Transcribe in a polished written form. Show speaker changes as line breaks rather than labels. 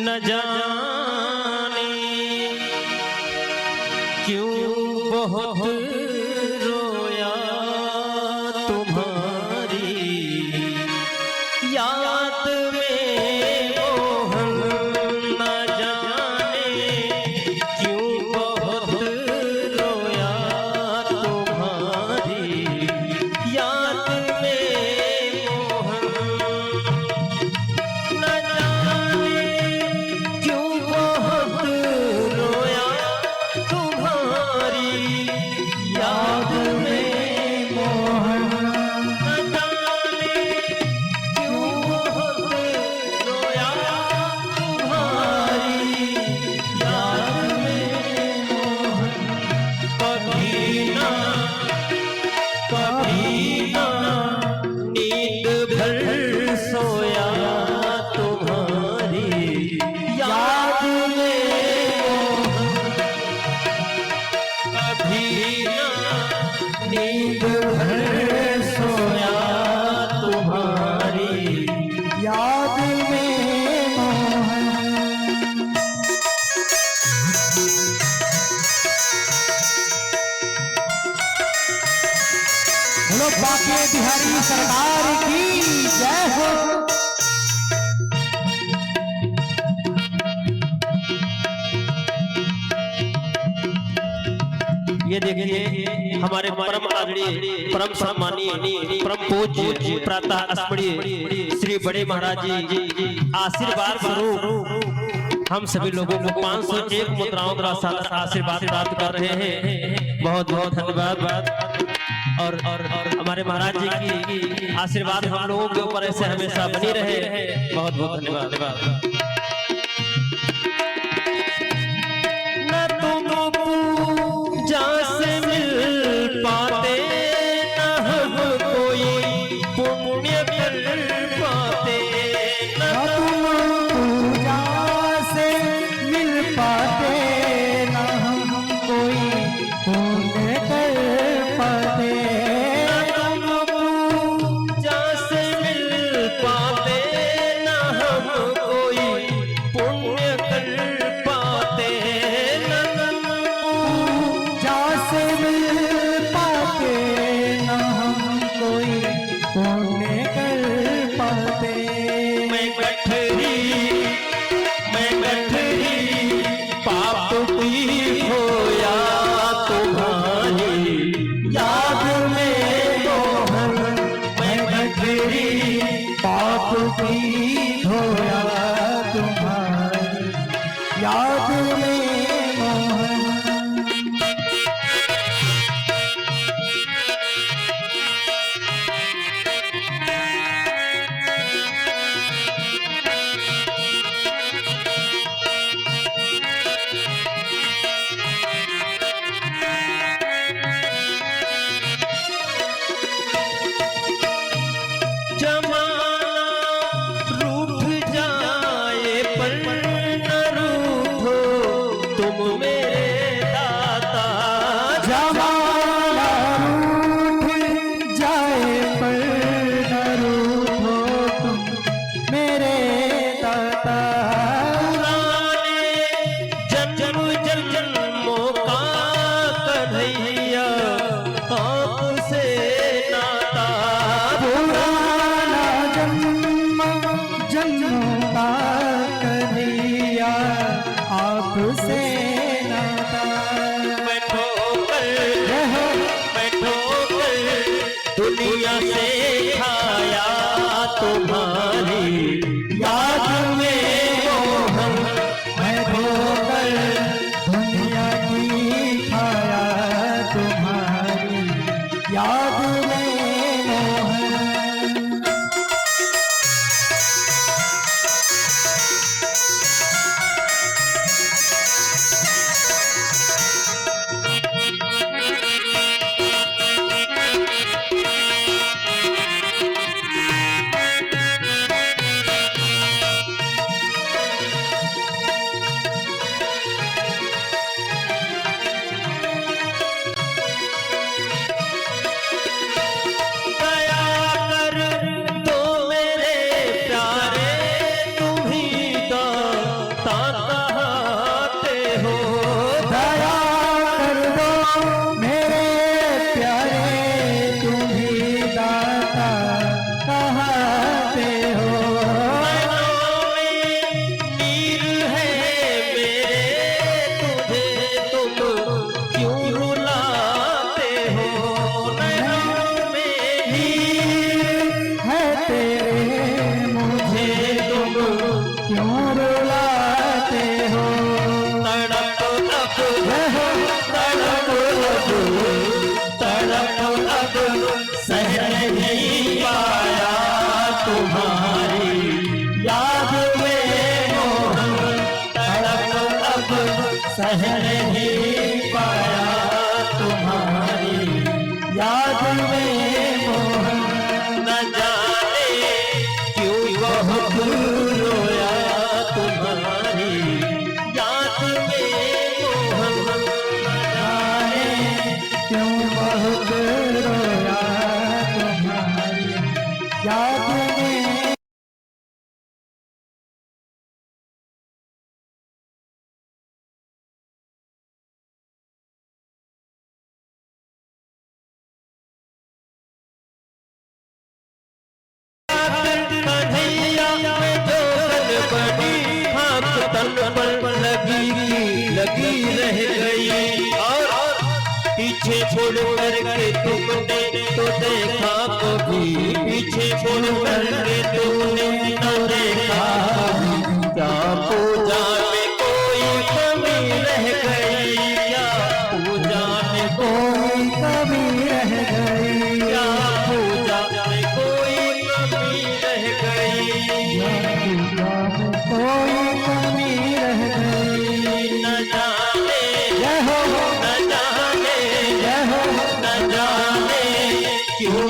न जाने क्यों बहुत रोया तुम्हारी याद में मोहन। न जाने क्यों बहुत रोया तुम्हारी याद में मोहन। न जाने क्यों बहुत रोया तुम्हारी याद में मोहन। न जाने क्यों बहुत रोया तुम्हारी याद में मोहन। कभी ना नींद भर सोया तुम्हारी याद में मोहन। कभी ना नींद भर सोया तुम्हारी
याद में मोहन। बोलो बाके बिहारी सरकार की जय हो।
ये देखिए हमारे परम आदरणीय परम सम्मानीय परम पूज्य प्रातः स्मरणीय श्री बड़े महाराज जी आशीर्वाद स्वरूप हम सभी लोगों को 501 मुद्राओं का आशीर्वाद प्राप्त कर रहे हैं। बहुत बहुत धन्यवाद। और हमारे महाराज जी की आशीर्वाद हम लोगों के ऊपर ऐसे हमेशा बनी रहे। बहुत बहुत धन्यवाद। न तुम पूजा से मिल पाते न हम कोई पुण्य कर पाते।
न तुम पूजा से मिल पाते न हम कोई पुण्य कर पाते।
पूजा से मिल पाते न हम कोई पुण्य कर पाते।
पूजा से मिल पाते न हम कोई पुण्य कर पाते।
मैं गठरी पाप की खोया तुम्हारी याद में मोहन। मैं गठरी
पाप की धोया तुम्हारी याद में मोहन।
रूठ जाए पर न रूठो तुम मेरे दाता।
जमाना रूठ जाए पर न रूठो तुम मेरे दाता।
पुराने जन्मों का कन्हैया आपसे नाता।
पुराना जन्म का कन्हैया आपसे नाता।
मैं ठोकर दुनिया से खाया तुम्हारी याद में मोहन।
मैं ठोकर दुनिया की खाया तुम्हारी याद में मोहन। क्यों रुलाते हो?
तड़प अब सह नहीं पाया तुम्हारी याद में मोहन। तड़प अब सह नहीं पाया तुम्हारी याद में मोहन। न जाने क्यों बहुत रोया तुम्हारी याद में मोहन। न जाने
क्यों बहुत रोया तुम्हारी याद में।
कन्हैया में जोगन बड़ी खाक तन पर लगी रह गई। और पीछे छोड़ करके तुमने तो देखा कभी, पीछे छोड़ करके तुमने तो देखा कभी। क्या पूजा में कोई कमी रह गई? क्या पूजा में
कोई कभी रह गई?
क्या पूजा में कोई कमी रह गई?
कोई कमी रह गई?
न जाने
जय हो,
न जाने
जय हो,
न जाने क्यों